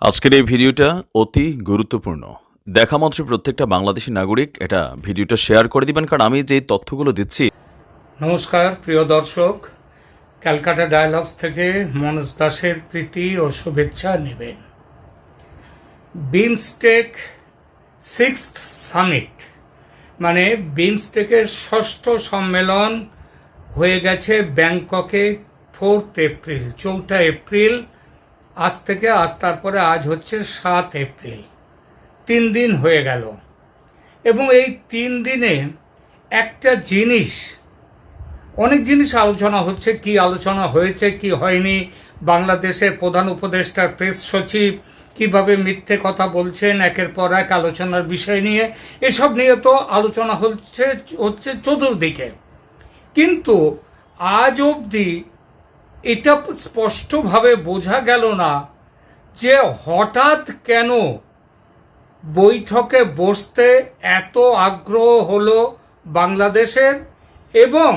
আজকের এই ভিডিওটা অতি গুরুত্বপূর্ণ। দেখা মাত্র প্রত্যেকটা বাংলাদেশী নাগরিক এটা ভিডিওটা শেয়ার করে দিবেন, কারণ আমি যে তথ্যগুলো দিচ্ছি। নমস্কার প্রিয় দর্শক, ক্যালকাটা ডায়ালগস থেকে মনোজ দাসের প্রীতি ও শুভেচ্ছা নেবেন। বিমস্টেক সিক্সথ সামিট মানে বিমস্টেকের ষষ্ঠ সম্মেলন হয়ে গেছে ব্যাংককে 4 এপ্রিল, 4 এপ্রিল আজ থেকে, তারপরে আজ হচ্ছে 7 এপ্রিল। 3 দিন হয়ে গেল এবং এই 3 দিনে একটা জিনিস, অনেক জিনিস আলোচনা হচ্ছে। কি আলোচনা হয়েছে কি হয়নি, বাংলাদেশের প্রধান উপদেষ্টার প্রেস সচিব কিভাবে মিথ্যে কথা বলছেন একের পর এক আলোচনার বিষয় নিয়ে, এসব নিয়ে তো আলোচনা হচ্ছে চতুর্দিকে। কিন্তু আজ অবধি এটা স্পষ্টভাবে বোঝা গেল না যে হঠাৎ কেন বৈঠকে বসতে এত আগ্রহ হলো বাংলাদেশের, এবং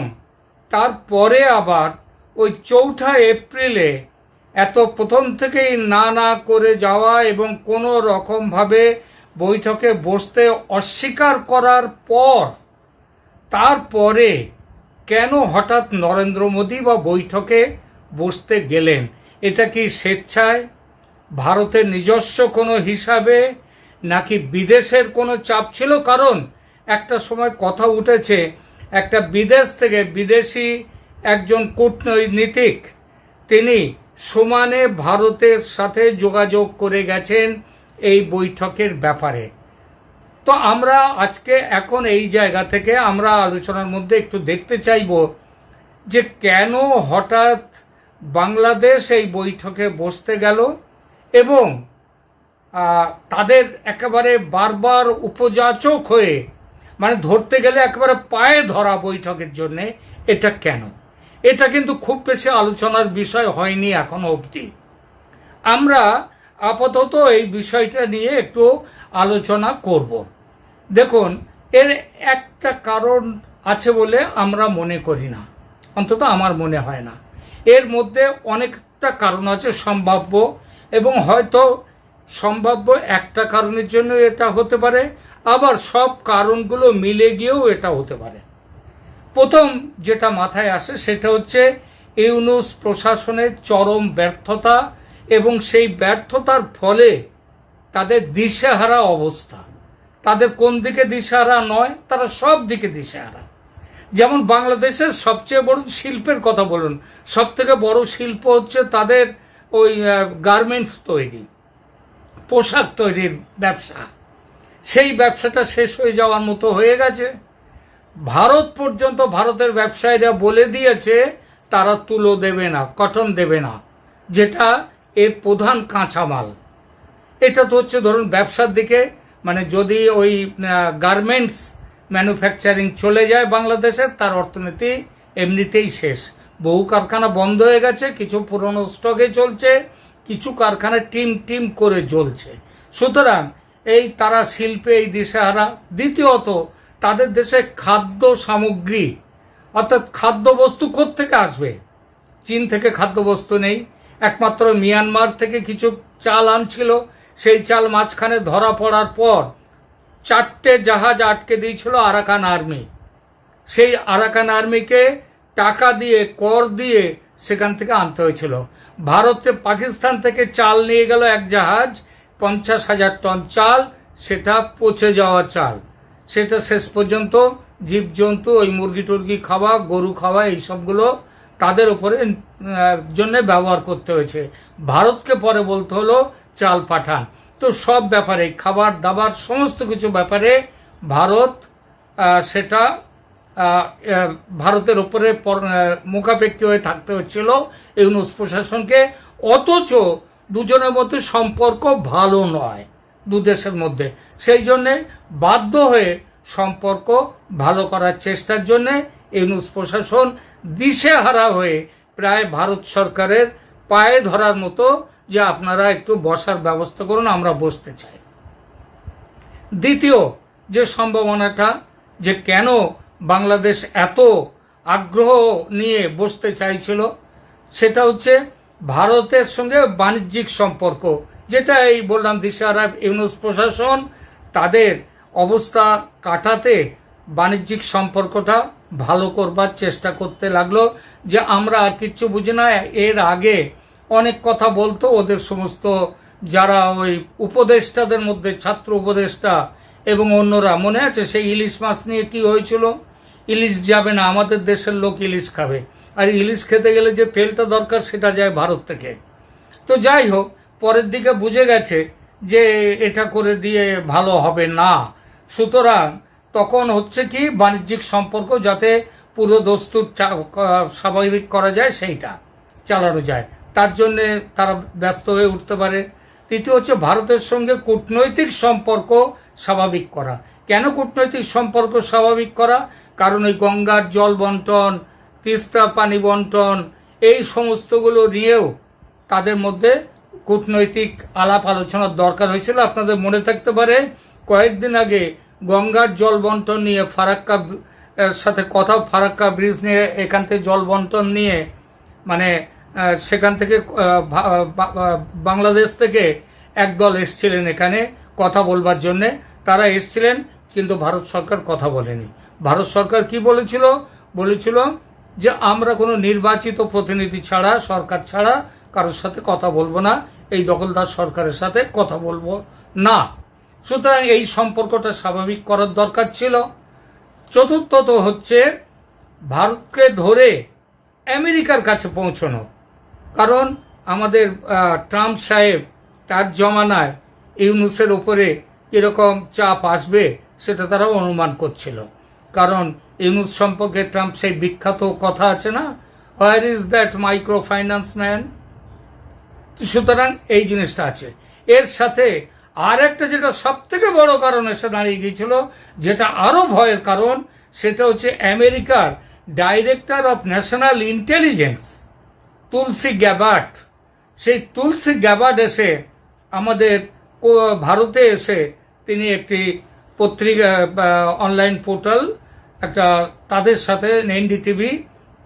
তারপরে আবার ওই 4 এপ্রিলে এত প্রথম থেকেই না করে যাওয়া এবং কোনো রকমভাবে বৈঠকে বসতে অস্বীকার করার পর তারপরে কেন হঠাৎ নরেন্দ্র মোদী বা বৈঠকে বসতে গেলেন? এটা কি স্বেচ্ছায়, ভারতের নিজস্ব কোনো হিসাবে, নাকি বিদেশের কোনো চাপ ছিল? কারণ একটা সময় কথা উঠেছে একটা বিদেশ থেকে বিদেশি একজন কূটনৈতিক তিনি সমানে ভারতের সাথে যোগাযোগ করে গেছেন এই বৈঠকের ব্যাপারে। তো আমরা আজকে এখন এই জায়গা থেকে আমরা আলোচনার মধ্যে একটু দেখতে চাইব যে কেন হঠাৎ বাংলাদেশ এই বৈঠকে বসতে গেল এবং তাদের একেবারে বারবার উপযাচক হয়ে, মানে ধরতে গেলে একেবারে পায়ে ধরা বৈঠকের জন্যে, এটা কেন? এটা কিন্তু খুব বেশি আলোচনার বিষয় হয়নি এখনো অবধি। আমরা আপাতত এই বিষয়টা নিয়ে একটু আলোচনা করব। দেখুন, এর একটা কারণ আছে বলে আমরা মনে করি না, অন্তত আমার মনে হয় না। এর মধ্যে অনেকটা কারণ আছে সম্ভাব্য, এবং হয়তো সম্ভাব্য একটা কারণের জন্য এটা হতে পারে, আবার সব কারণগুলো মিলে গিয়েও এটা হতে পারে। প্রথম যেটা মাথায় আসে সেটা হচ্ছে ইউনূস প্রশাসনের চরম ব্যর্থতা, এবং সেই ব্যর্থতার ফলে তাদের দিশেহারা অবস্থা। তাদের কোন দিকে দিশেহারা নয়, তারা সব দিকে দিশেহারা। যেমন বাংলাদেশের সবচেয়ে বড় শিল্পের কথা বলুন, সব থেকে বড় শিল্প হচ্ছে তাদের ওই গার্মেন্টস তৈরি, পোশাক তৈরির ব্যবসা। সেই ব্যবসাটা শেষ হয়ে যাওয়ার মতো হয়ে গেছে। ভারত পর্যন্ত, ভারতের ব্যবসায়ীরা বলে দিয়েছে তারা তুলো দেবে না, কটন দেবে না, যেটা এর প্রধান কাঁচামাল। এটা তো হচ্ছে ধরুন ব্যবসার দিকে, মানে যদি ওই গার্মেন্টস ম্যানুফ্যাকচারিং চলে যায় বাংলাদেশের, তার অর্থনীতি এমনিতেই শেষ। বহু কারখানা বন্ধ হয়ে গেছে, কিছু পুরনো স্টকে চলছে, কিছু কারখানা টিম করে চলছে। সুতরাং এই তারা শিল্পে এই দিশেহারা। দ্বিতীয়ত, তাদের দেশে খাদ্য সামগ্রী অর্থাৎ খাদ্যবস্তু কোত্থেকে আসবে? চীন থেকে খাদ্যবস্তু নেই, একমাত্র মিয়ানমার থেকে কিছু চাল আনছিল। সেই চাল মাঝখানে ধরা পড়ার পর 4টে জাহাজ আটকে দিয়েছিল আরাকান আর্মি। সেই আরাকান আর্মিকে টাকা দিয়ে, কর দিয়ে সেখান থেকে আনতে হয়েছিল। ভারতে পাকিস্তান থেকে চাল নিয়ে গেল এক জাহাজ, 50,000 টন চাল, সেটা পচে যাওয়া চাল। সেটা শেষ পর্যন্ত জীবজন্তু, ওই মুরগি টুরগি খাওয়া, গরু খাওয়া, এইসবগুলো তাদের উপরে জন্য ব্যবহার করতে হয়েছে। ভারতকে পরে বলতে হলো চাল পাঠান। তো সব ব্যাপারে, খাবার দাবার সমস্ত কিছু ব্যাপারে ভারত সেটা ভারতের উপরে মুখাপেক্ষী হয়ে থাকতে হচ্ছিল ইউনূস প্রশাসনকে। অথচ দুজনের মধ্যে সম্পর্ক ভালো নয় দু দেশের মধ্যে। সেই জন্যে বাধ্য হয়ে সম্পর্ক ভালো করার চেষ্টার জন্যে ইউনূস প্রশাসন দিশেহারা হয়ে প্রায় ভারত সরকারের পায়ে ধরার মতো, যে আপনারা একটু বসার ব্যবস্থা করুন, আমরা বসতে চাই। দ্বিতীয় যে সম্ভাবনাটা, যে কেন বাংলাদেশ এত আগ্রহ নিয়ে বসতে চাইছিল, সেটা হচ্ছে ভারতের সঙ্গে বাণিজ্যিক সম্পর্ক যেটা এই বললাম দিশাহারা ইউনূস প্রশাসন তাদের অবস্থা কাটাতে বাণিজ্যিক সম্পর্কটা ভালো করবার চেষ্টা করতে লাগলো, যে আমরা আর কিচ্ছু বুঝি না। এর আগে অনেক কথা বলতো ওদের সমস্ত যারা ওই উপদেষ্টাদের মধ্যে, ছাত্র উপদেষ্টা এবং অন্যরা, মনে আছে সেই ইলিশ মাছ নিয়ে কি হয়েছিল? ইলিশ যাবে না, আমাদের দেশের লোক ইলিশ খাবে, আর ইলিশ খেতে গেলে যে তেলটা দরকার সেটা যায় ভারত থেকে। তো যাই হোক, পরের দিকে বুঝে গেছে যে এটা করে দিয়ে ভালো হবে না, সুতরাং তখন হচ্ছে কি বাণিজ্যিক সম্পর্ক যাতে পুরো দস্তুর স্বাভাবিক করা যায়, সেইটা চালানো যায়, তার জন্যে তারা ব্যস্ত হয়ে উঠতে পারে। তৃতীয় হচ্ছে ভারতের সঙ্গে কূটনৈতিক সম্পর্ক স্বাভাবিক করা। কেন কূটনৈতিক সম্পর্ক স্বাভাবিক করা? কারণ ওই গঙ্গার জল বন্টন, তিস্তা পানি বন্টন, এই সমস্তগুলো নিয়েও তাদের মধ্যে কূটনৈতিক আলাপ আলোচনার দরকার হয়েছিল। আপনাদের মনে থাকতে পারে কয়েকদিন আগে গঙ্গার জল বন্টন নিয়ে ফারাক্কা সাথে কথা, ফারাক্কা ব্রিজ নিয়ে এখান থেকে জল বন্টন নিয়ে, মানে সেখান থেকে বাংলাদেশ থেকে একদল এসছিলেন এখানে কথা বলবার জন্যে। তারা এসছিলেন, কিন্তু ভারত সরকার কথা বলেনি। ভারত সরকার কি বলেছিল? বলেছিল যে আমরা কোনো নির্বাচিত প্রতিনিধি ছাড়া, সরকার ছাড়া কারোর সাথে কথা বলবো না, এই দখলদার সরকারের সাথে কথা বলবো না। সুতরাং এই সম্পর্কটা স্বাভাবিক করার দরকার ছিল। চতুর্থত হচ্ছে ভারতকে ধরে আমেরিকার কাছে পৌঁছানো। কারণ আমাদের ট্রাম্প সাহেব, তার জমানায় ইউনূসের উপরে কীরকম চাপ আসবে সেটা তারা অনুমান করছিল। কারণ ইউনূস সম্পর্কে ট্রাম্প সেই বিখ্যাত কথা আছে না, where is that micro finance man? সুতরাং এই জিনিসটা আছে। এর সাথে আর একটা যেটা সব থেকে বড় কারণ এসে দাঁড়িয়ে গিয়েছিল, যেটা আরও ভয়ের কারণ, সেটা হচ্ছে আমেরিকার director of national intelligence Tulsi Gabbard. সেই তুলসি গ্যাবার্ড এসে আমাদের ভারতে এসে তিনি একটি পত্রিকা, অনলাইন পোর্টাল, একটা তাদের সাথে এনডিটিভি,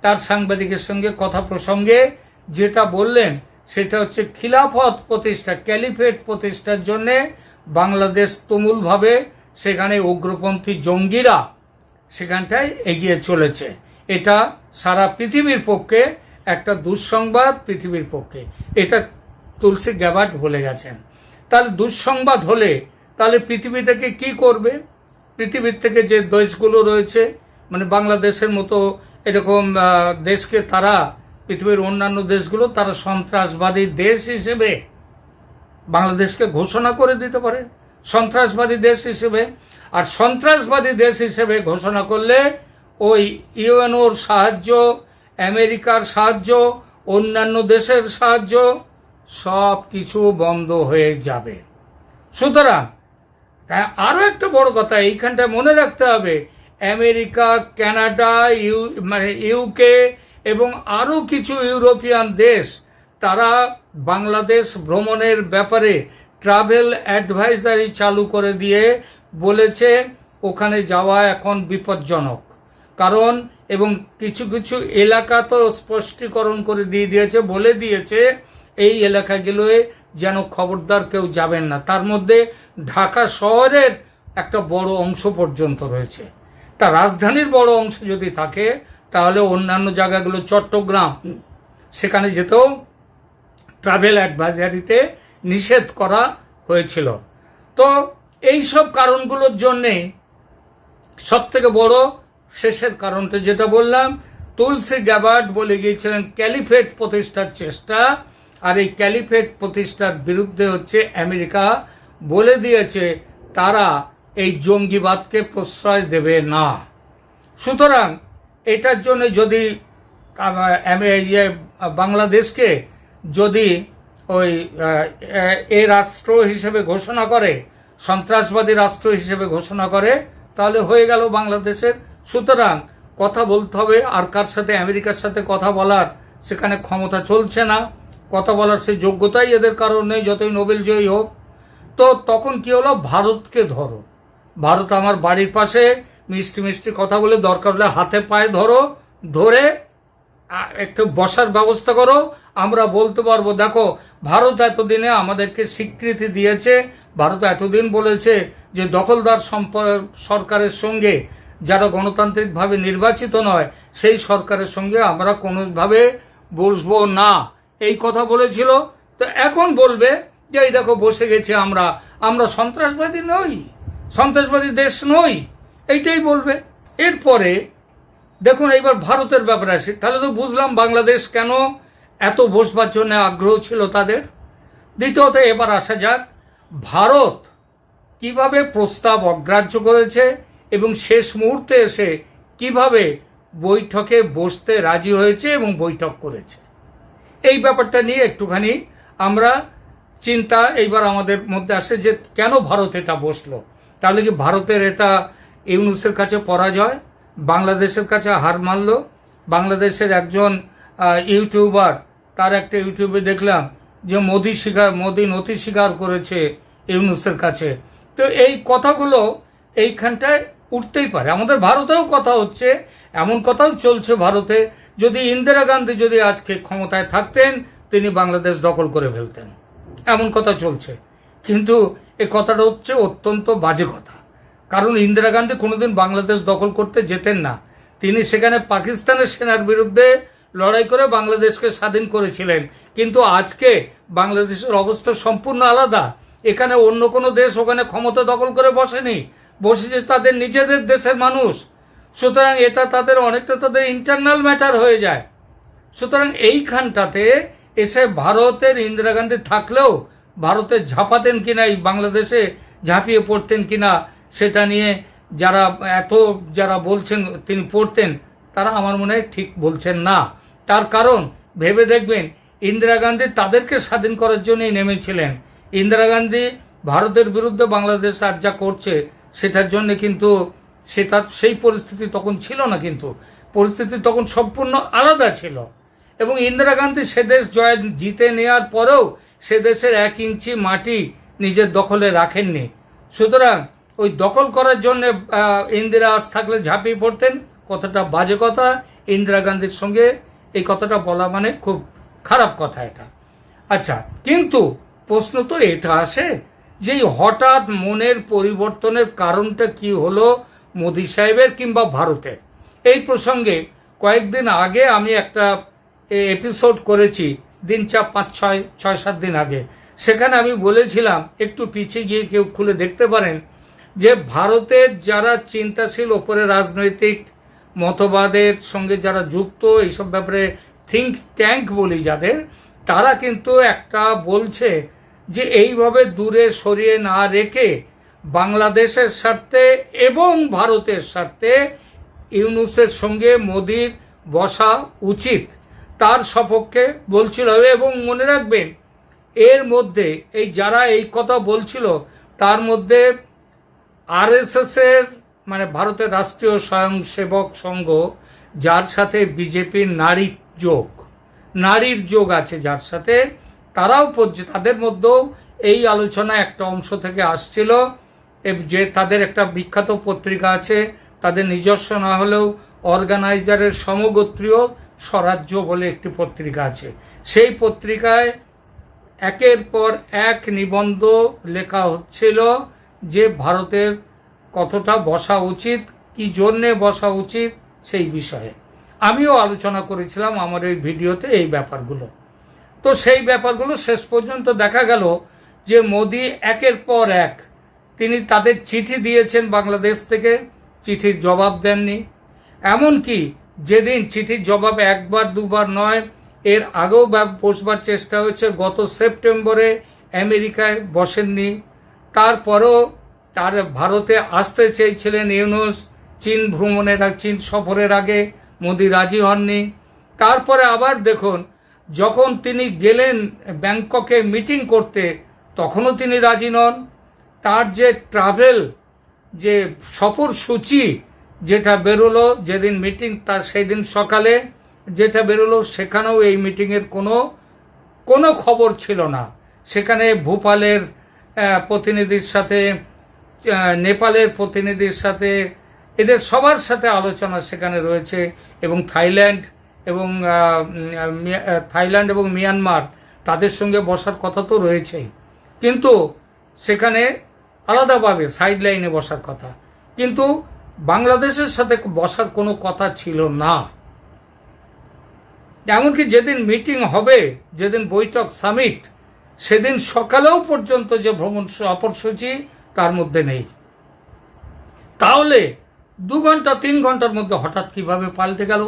তার সাংবাদিকের সঙ্গে কথা প্রসঙ্গে যেটা বললেন সেটা হচ্ছে খিলাফত প্রতিষ্ঠা, ক্যালিফেট প্রতিষ্ঠার জন্যে বাংলাদেশ তুমুলভাবে সেখানে উগ্রপন্থী জঙ্গিরা সেখানটায় এগিয়ে চলেছে। এটা সারা পৃথিবীর পক্ষে একটা দুঃসংবাদ, পৃথিবীর পক্ষে। এটা তুলসি গ্যাবার্ড বলে গেছেন। তাহলে দুঃসংবাদ হলে তাহলে পৃথিবী থেকে কি করবে? পৃথিবীর থেকে যে দেশগুলো রয়েছে, মানে বাংলাদেশের মতো এরকম দেশকে তারা, পৃথিবীর অন্যান্য দেশগুলো তারা সন্ত্রাসবাদী দেশ হিসেবে বাংলাদেশকে ঘোষণা করে দিতে পারে, সন্ত্রাসবাদী দেশ হিসেবে। আর সন্ত্রাসবাদী দেশ হিসেবে ঘোষণা করলে ওই ইউএনওর সাহায্য, আমেরিকার সাহায্য, অন্যান্য দেশের সাহায্য সব কিছু বন্ধ হয়ে যাবে। সুতরাং আরও একটা বড় কথা এইখানটায় মনে রাখতে হবে, আমেরিকা, কানাডা, ইউকে এবং আরও কিছু ইউরোপিয়ান দেশ তারা বাংলাদেশ ভ্রমণের ব্যাপারে ট্রাভেল অ্যাডভাইজারি চালু করে দিয়ে বলেছে ওখানে যাওয়া এখন বিপজ্জনক। কারণ এবং কিছু কিছু এলাকা তো স্পষ্টীকরণ করে দিয়ে দিয়েছে, বলে দিয়েছে এই এলাকাগুলোয় যেন খবরদার কেউ যাবেন না। তার মধ্যে ঢাকা শহরের একটা বড় অংশ পর্যন্ত রয়েছে। তা রাজধানীর বড় অংশ যদি থাকে তাহলে অন্যান্য জায়গাগুলো, চট্টগ্রাম, সেখানে যেতেও ট্রাভেল অ্যাডভাইজারিতে নিষেধ করা হয়েছিল। তো এই সব কারণগুলোর জন্যে সব থেকে বড় শেষের কারণটা যেটা বললাম, তুলসি গ্যাবার্ড বলে গিয়েছিলেন ক্যালিফেট প্রতিষ্ঠার চেষ্টা, আর এই ক্যালিফেট প্রতিষ্ঠার বিরুদ্ধে হচ্ছে আমেরিকা বলে দিয়েছে তারা এই জঙ্গিবাদকে প্রশ্রয় দেবে না। সুতরাং এটার জন্য যদি বাংলাদেশকে যদি ওই এ রাষ্ট্র হিসেবে ঘোষণা করে, সন্ত্রাসবাদী রাষ্ট্র হিসেবে ঘোষণা করে, তাহলে হয়ে গেল বাংলাদেশের। সুতরাং কথা বলতে হবে। আর কার সাথে? আমেরিকার সাথে কথা বলার সেখানে ক্ষমতা চলছে না, কথা বলার সেই যোগ্যতাই এদের কারণ নেই, যতই নোবেল জয়ী হোক। তো তখন কি হলো? ভারতকে ধরো, ভারত আমার বাড়ির পাশে, মিষ্টি মিষ্টি কথা বলে, দরকার হলে হাতে পায়ে ধরো, ধরে একটু বসার ব্যবস্থা করো, আমরা বলতে পারবো দেখো ভারত এতদিনে আমাদেরকে স্বীকৃতি দিয়েছে, ভারত এতদিন বলেছে যে দখলদার সরকারের সঙ্গে যারা গণতান্ত্রিকভাবে নির্বাচিত নয় সেই সরকারের সঙ্গে আমরা কোনোভাবে বসবো না, এই কথা বলেছিল। তো এখন বলবে যে এই দেখো বসে গেছি আমরা, আমরা সন্ত্রাসবাদী নই, সন্ত্রাসবাদী দেশ নই, এইটাই বলবে। এরপরে দেখুন এইবার ভারতের ব্যাপারে আসি, তাহলে তো বুঝলাম বাংলাদেশ কেন এত বসবার জন্য আগ্রহ ছিল তাদের। দ্বিতীয়ত এবার আসা যাক ভারত কিভাবে প্রস্তাব অগ্রাহ্য করেছে এবং শেষ মুহূর্তে এসে কিভাবে বৈঠকে বসতে রাজি হয়েছে এবং বৈঠক করেছে। এই ব্যাপারটা নিয়ে একটুখানি আমরা চিন্তা এইবার আমাদের মধ্যে আসে যে কেন ভারত এটা বসলো। তাহলে কি ভারতের এটা ইউনূসের কাছে পরাজয়, বাংলাদেশের কাছে হার মানল? বাংলাদেশের একজন ইউটিউবার, তার একটা ইউটিউবে দেখলাম যে মোদি নথি স্বীকার করেছে ইউনূসের কাছে। তো এই কথাগুলো এইখানটায় উঠতেই পারে। আমাদের ভারতেও কথা হচ্ছে, এমন কথাও চলছে ভারতে, যদি ইন্দিরা গান্ধী যদি আজকে ক্ষমতায় থাকতেন তিনি বাংলাদেশ দখল করে ফেলতেন, এমন কথা চলছে। কিন্তু এই কথাটা হচ্ছে অত্যন্ত বাজে কথা, কারণ ইন্দিরা গান্ধী কোনোদিন বাংলাদেশ দখল করতে যেতেন না। তিনি সেখানে পাকিস্তানের সেনার বিরুদ্ধে লড়াই করে বাংলাদেশকে স্বাধীন করেছিলেন। কিন্তু আজকে বাংলাদেশের অবস্থা সম্পূর্ণ আলাদা। এখানে অন্য কোনো দেশ ওখানে ক্ষমতা দখল করে বসেনি, বসেছে তাদের নিজেদের দেশের মানুষ। সুতরাং এটা তাদের অনেকটা তাদের ইন্টারনাল ম্যাটার হয়ে যায়। সুতরাং এইখানটাতে এসে ভারতের ইন্দিরা গান্ধী থাকলেও ভারতে ঝাঁপাতেন কিনা, এই বাংলাদেশে ঝাঁপিয়ে পড়তেন কিনা, সেটা নিয়ে যারা বলছেন তিনি পড়তেন, তারা আমার মনে হয় ঠিক বলছেন না। তার কারণ ভেবে দেখবেন ইন্দিরা গান্ধী তাদেরকে স্বাধীন করার জন্যই নেমেছিলেন। ইন্দিরা গান্ধী ভারতের বিরুদ্ধে বাংলাদেশ আর যা করছে সেটার জন্য কিন্তু সেই পরিস্থিতি তখন ছিল না, কিন্তু পরিস্থিতি তখন সম্পূর্ণ আলাদা ছিল। এবং ইন্দিরা গান্ধী সে দেশ জিতে নেওয়ার পরেও সে দেশের 1 ইঞ্চি মাটি নিজের দখলে রাখেননি। সুতরাং ওই দখল করার জন্য ইন্দিরা আজ থাকলে ঝাঁপিয়ে পড়তেন, কতটা বাজে কথা। ইন্দিরা গান্ধীর সঙ্গে এই কথাটা বলা মানে খুব খারাপ কথা এটা। আচ্ছা, কিন্তু প্রশ্ন তো এটা আসে যে হঠাৎ মনের পরিবর্তনের কারণটা কি হলো মোদি সাহেবের কিংবা ভারতের। এই প্রসঙ্গে কয়েকদিন আগে আমি একটা এপিসোড করেছি, দিন 5-6-7 দিন আগে। সেখানে আমি বলেছিলাম, একটু পিছিয়ে গিয়ে কেউ খুলে দেখতে পারেন, যে ভারতের যারা চিন্তাশীল ওপরে রাজনৈতিক মতবাদের সঙ্গে যারা যুক্ত, এইসব ব্যাপারে থিঙ্ক ট্যাঙ্ক বলি যাদের, তারা কিন্তু একটা বলছে যে এইভাবে দূরে সরিয়ে না রেখে বাংলাদেশের স্বার্থে এবং ভারতের স্বার্থে ইউনূসের সঙ্গে মোদির বসা উচিত, তার সপক্ষে বলছিল। এবং মনে রাখবেন এর মধ্যে যারা এই কথা বলছিল তার মধ্যে আরএসএস এর মানে ভারতের রাষ্ট্রীয় স্বয়ংসেবক সংঘ, যার সাথে বিজেপির নারীর যোগ আছে যার সাথে, তারাও তাদের মধ্যেও এই আলোচনা একটা অংশ থেকে আসছিল যে তাদের একটা বিখ্যাত পত্রিকা আছে, তাদের নিজস্ব না হলেও অর্গানাইজারের সমগোত্রীয় স্বরাজ্য বলে একটি পত্রিকা আছে। সেই পত্রিকায় একের পর এক নিবন্ধ লেখা হচ্ছিল যে ভারতের কতটা বসা উচিত, কি জন্যে বসা উচিত সেই বিষয়ে। আমিও আলোচনা করেছিলাম আমার এই ভিডিওতে এই ব্যাপারগুলো। তো সেই ব্যাপারগুলো শেষ পর্যন্ত দেখা গেল যে মোদি একের পর এক তিনি তাদের চিঠি দিয়েছেন বাংলাদেশ থেকে, চিঠির জবাব দেননি। এমনকি যেদিন চিঠির জবাব একবার দুবার নয়, এর আগেও বসবার চেষ্টা হয়েছে, গত সেপ্টেম্বরে আমেরিকায় বসেননি। তারপরেও তার ভারতে আসতে চেয়েছিলেন ইউনূস, চীন সফরের আগে মোদি রাজি হননি। তারপরে আবার দেখুন যখন তিনি গেলেন ব্যাংককে মিটিং করতে, তখনও তিনি রাজি নন। তার যে ট্রাভেল যে সফর সূচি যেটা বেরোলো যেদিন মিটিং, তার সেই দিন সকালে যেটা বেরোলো, সেখানেও এই মিটিংয়ের কোনো খবর ছিল না। সেখানে ভূপালের প্রতিনিধির সাথে, নেপালের প্রতিনিধির সাথে, এদের সবার সাথে আলোচনা সেখানে রয়েছে, এবং থাইল্যান্ড এবং থাইল্যান্ড এবং মিয়ানমার তাদের সঙ্গে বসার কথা তো রয়েছেই, কিন্তু সেখানে আলাদাভাবে সাইড লাইনে বসার কথা, কিন্তু বাংলাদেশের সাথে বসার কোনো কথা ছিল না। এমনকি যেদিন মিটিং হবে, যেদিন বৈঠক সামিট, সেদিন সকালেও পর্যন্ত যে ভ্রমণ সফরসূচি তার মধ্যে নেই। তাহলে 2 ঘন্টা 3 ঘন্টার মধ্যে হঠাৎ কিভাবে পাল্টে গেল?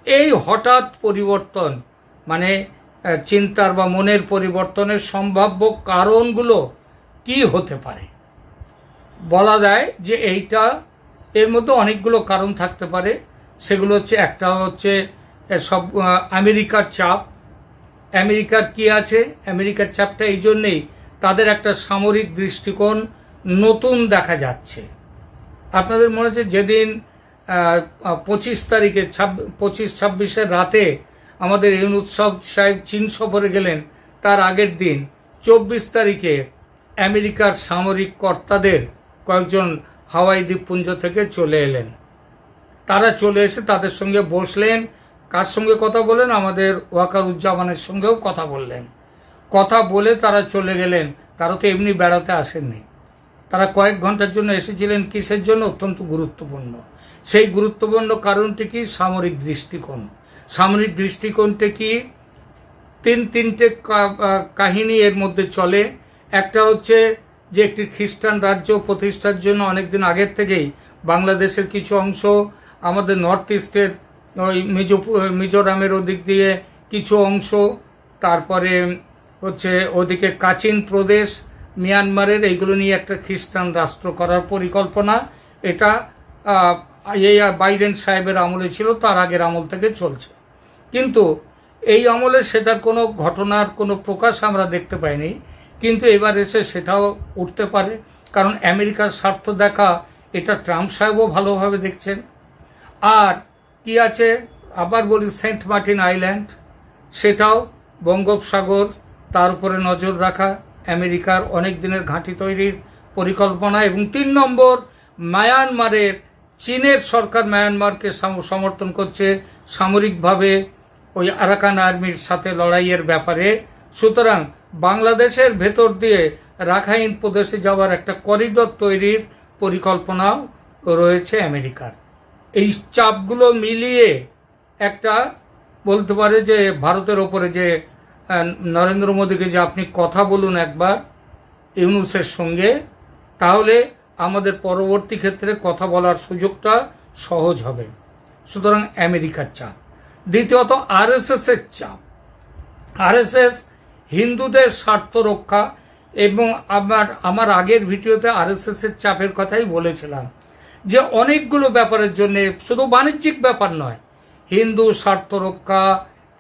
এই হঠাৎ পরিবর্তন মানে চিন্তার বা মনের পরিবর্তনের সম্ভাব্য কারণগুলো কি হতে পারে? বলা যায় যে এর মধ্যে অনেকগুলো কারণ থাকতে পারে। সেগুলো হচ্ছে, একটা হচ্ছে সব আমেরিকার চাপ। আমেরিকার কি আছে? আমেরিকার চাপটা এই জন্যেই তাদের একটা সামরিক দৃষ্টিকোণ নতুন দেখা যাচ্ছে। আপনাদের মনে হচ্ছে যেদিন 25 তারিখে 25-26 রাতে আমাদের ইউনূস সাহেব চীন সফরে গেলেন, তার আগের দিন 24 তারিখে আমেরিকার সামরিক কর্তাদের কয়েকজন হাওয়াই দ্বীপপুঞ্জ থেকে চলে এলেন। তারা চলে এসে তাদের সঙ্গে বসলেন। কার সঙ্গে কথা বলেন? আমাদের ওয়াকারুজ্জামানের সঙ্গেও কথা বললেন। কথা বলে তারা চলে গেলেন। তারা তো এমনি বেড়াতে আসেননি, তারা কয়েক ঘন্টার জন্য এসেছিলেন। কিসের জন্য? অত্যন্ত গুরুত্বপূর্ণ। সেই গুরুত্বপূর্ণ কারণটি কি? সামরিক দৃষ্টিকোণ। সামরিক দৃষ্টিকোণটা কি? তিনটে কাহিনী এর মধ্যে চলে। একটা হচ্ছে যে একটি খ্রিস্টান রাজ্য প্রতিষ্ঠার জন্য অনেকদিন আগের থেকেই বাংলাদেশের কিছু অংশ, আমাদের নর্থ ইস্টের ওই মিজোরামের ওদিক দিয়ে কিছু অংশ, তারপরে হচ্ছে ওদিকে কাচিন প্রদেশ মিয়ানমারের, এইগুলো নিয়ে একটা খ্রিস্টান রাষ্ট্র করার পরিকল্পনা। এটা এই বাইডেন সাহেবের আমলে ছিল, তার আগের আমল থেকে চলছে। কিন্তু এই আমলে সেটার কোনো ঘটনার কোনো প্রকাশ আমরা দেখতে পাইনি। কিন্তু এবার এসে সেটাও উঠতে পারে, কারণ আমেরিকার স্বার্থ দেখা এটা ট্রাম্প সাহেবও ভালোভাবে দেখছেন। আর কি আছে? আবার বলি, সেন্ট মার্টিন আইল্যান্ড, সেটাও বঙ্গোপসাগর, তার উপরে নজর রাখা, আমেরিকার অনেক দিনের ঘাঁটি তৈরির পরিকল্পনা। এবং 3 নম্বর, মায়ানমারের চীনের সরকার মায়ানমারকে সমর্থন করছে সামরিকভাবে ওই আরাকান আর্মির সাথে লড়াইয়ের ব্যাপারে। সুতরাং বাংলাদেশের ভেতর দিয়ে রাখাইন প্রদেশে যাওয়ার একটা করিডোর তৈরির পরিকল্পনাও রয়েছে আমেরিকার। এই চাপগুলো মিলিয়ে একটা বলতে পারে যে ভারতের ওপরে যে নরেন্দ্র মোদীকে যে আপনি কথা বলুন একবার ইউনূসের সঙ্গে, তাহলে আমাদের পরবর্তী ক্ষেত্রে কথা বলার সুযোগটা সহজ হবে। সুতরাং আমেরিকার চাপ। দ্বিতীয়ত আরএসএস এর চাপ। আরএসএস হিন্দুদের স্বার্থ রক্ষা, এবং আমার আগের ভিডিওতে আরএসএস এর চাপের কথাই বলেছিলাম যে অনেকগুলো ব্যাপারের জন্য, শুধু বাণিজ্যিক ব্যাপার নয়, হিন্দু স্বার্থ রক্ষা,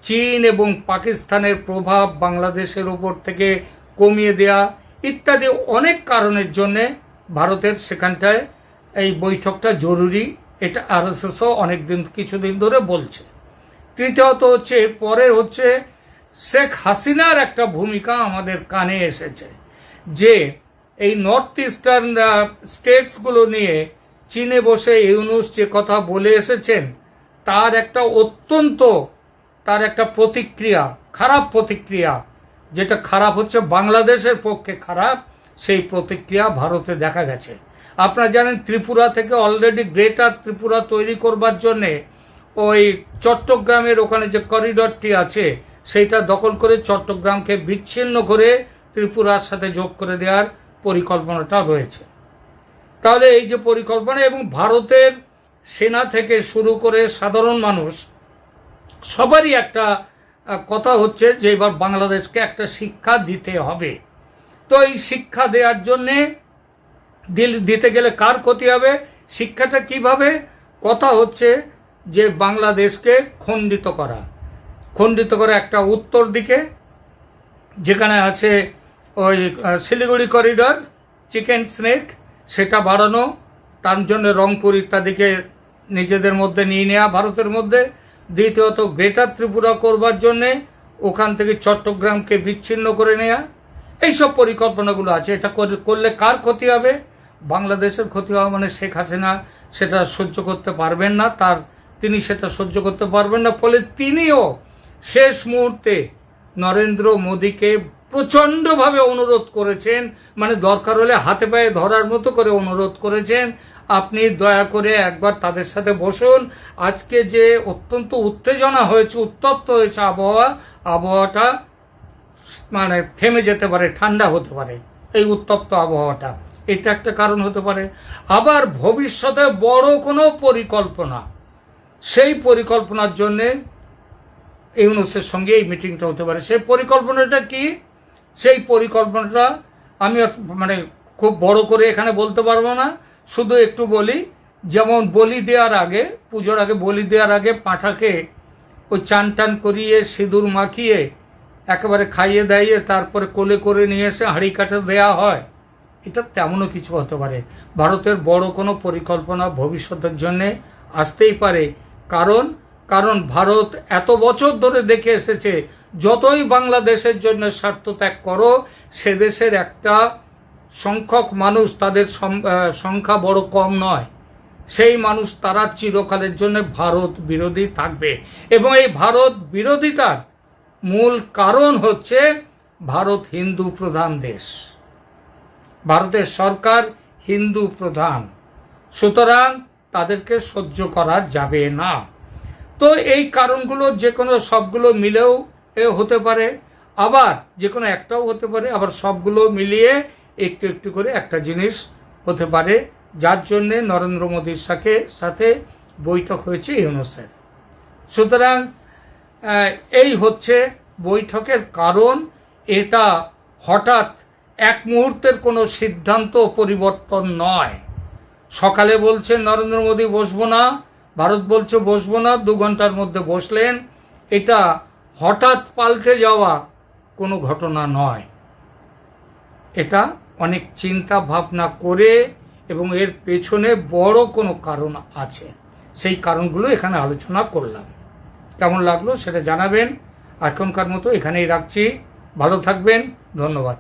চীন এবং পাকিস্তানের প্রভাব বাংলাদেশের উপর থেকে কমিয়ে দেয়া ইত্যাদি অনেক কারণের জন্যে ভারতের সেখানটায় এই বৈঠকটা জরুরি। এটা আরএসএসও কিছুদিন ধরে বলছে। তৃতীয়ত হচ্ছে, পরে হচ্ছে শেখ হাসিনার একটা ভূমিকা আমাদের কানে এসেছে, যে এই নর্থ ইস্টার্ন স্টেটসগুলো নিয়ে চীনে বসে ইউনূস যে কথা বলে এসেছেন, তার একটা প্রতিক্রিয়া, খারাপ প্রতিক্রিয়া, যেটা খারাপ হচ্ছে বাংলাদেশের পক্ষে খারাপ, সেই প্রতিক্রিয়া ভারতে দেখা গেছে। আপনারা জানেন ত্রিপুরা থেকে অলরেডি গ্রেটার ত্রিপুরা তৈরি করবার জন্যে ওই চট্টগ্রামের ওখানে যে করিডরটি আছে সেইটা দখল করে চট্টগ্রামকে বিচ্ছিন্ন করে ত্রিপুরার সাথে যোগ করে দেওয়ার পরিকল্পনাটা রয়েছে। তাহলে এই যে পরিকল্পনা, এবং ভারতের সেনা থেকে শুরু করে সাধারণ মানুষ সবারই একটা কথা হচ্ছে যে এবার বাংলাদেশকে একটা শিক্ষা দিতে হবে। তো এই শিক্ষা দেওয়ার জন্যে দিতে গেলে কার ক্ষতি হবে? শিক্ষাটা কিভাবে? কথা হচ্ছে যে বাংলাদেশকে খণ্ডিত করা একটা উত্তর দিকে যেখানে আছে ওই শিলিগুড়ি করিডর, চিকেন স্নেক, সেটা বাড়ানো, তার জন্য রংপুর ইত্যাদিকে নিজেদের মধ্যে নিয়ে নেওয়া ভারতের মধ্যে। দ্বিতীয়ত গ্রেটার ত্রিপুরা করবার জন্যে ওখান থেকে চট্টগ্রামকে বিচ্ছিন্ন করে নেওয়া, এইসব পরিকল্পনাগুলো আছে। এটা করলে কার ক্ষতি হবে? বাংলাদেশের ক্ষতি হবে, মানে শেখ হাসিনা সেটা সহ্য করতে পারবেন না, তিনি সেটা সহ্য করতে পারবেন না, ফলে তিনিও শেষ মুহূর্তে নরেন্দ্র মোদীকে প্রচণ্ডভাবে অনুরোধ করেছেন, মানে দরকার হলে হাতে পায়ে ধরার মতো করে অনুরোধ করেছেন, আপনি দয়া করে একবার তাদের সাথে বসুন। আজকে যে অত্যন্ত উত্তেজনা হয়েছে, উত্তপ্ত হয়েছে আবহাওয়াটা মানে থেমে যেতে পারে, ঠান্ডা হতে পারে এই উত্তপ্ত আবহাওয়াটা, এটা একটা কারণ হতে পারে। আবার ভবিষ্যতে বড় কোনো পরিকল্পনা, সেই পরিকল্পনার জন্যে ইউনূসের সঙ্গে এই মিটিংটা হতে পারে। সেই পরিকল্পনাটা কি? সেই পরিকল্পনাটা আমি মানে খুব বড় করে এখানে বলতে পারবো না, শুধু একটু বলি। যেমন বলি দেওয়ার আগে, পুজোর আগে বলি দেওয়ার আগে পাঁঠাকে ওই চান টান করিয়ে সিঁদুর মাখিয়ে একেবারে খাইয়ে দাইয়ে তারপরে কোলে করে নিয়ে এসে হাঁড়ি কাঠে দেওয়া হয়, এটা তেমনও কিছু হতে পারে। ভারতের বড় কোনো পরিকল্পনা ভবিষ্যতের জন্যে আসতেই পারে। কারণ ভারত এত বছর ধরে দেখে এসেছে, যতই বাংলাদেশের জন্য স্বার্থ ত্যাগ করো, সে দেশের একটা সংখ্যক মানুষ, তাদের সংখ্যা বড় কম নয়, সেই মানুষ তারা চিরকালের জন্য ভারত বিরোধী থাকবে। এবং এই ভারত বিরোধিতার মূল কারণ হচ্ছে ভারত হিন্দু প্রধান দেশ, ভারতের সরকার হিন্দু প্রধান, সুতরাং তাদেরকে সহ্য করা যাবে না। তো এই কারণগুলো যে কোনো সবগুলো মিলেও হতে পারে, আবার যে কোনো একটাও হতে পারে, আবার সবগুলো মিলিয়ে একটু একটু করে একটা জিনিস হতে পারে, যার জন্যে নরেন্দ্র মোদীর সাথে বৈঠক হয়েছে ইউনূসের। সুতরাং এই হচ্ছে বৈঠকের কারণ। এটা হঠাৎ এক মুহূর্তের কোনো সিদ্ধান্ত পরিবর্তন নয়। সকালে বলছেন নরেন্দ্র মোদী বসবো না, ভারত বলছে বসবো না, 2 ঘন্টার মধ্যে বসলেন। এটা হঠাৎ পাল্টে যাওয়া কোনো ঘটনা নয়, এটা অনেক চিন্তা ভাবনা করে এবং এর পেছনে বড় কোনো কারণ আছে, সেই কারণগুলো এখানে আলোচনা করলাম। কেমন লাগলো সেটা জানাবেন। এখনকার মতো এখানেই রাখছি, ভালো থাকবেন, ধন্যবাদ।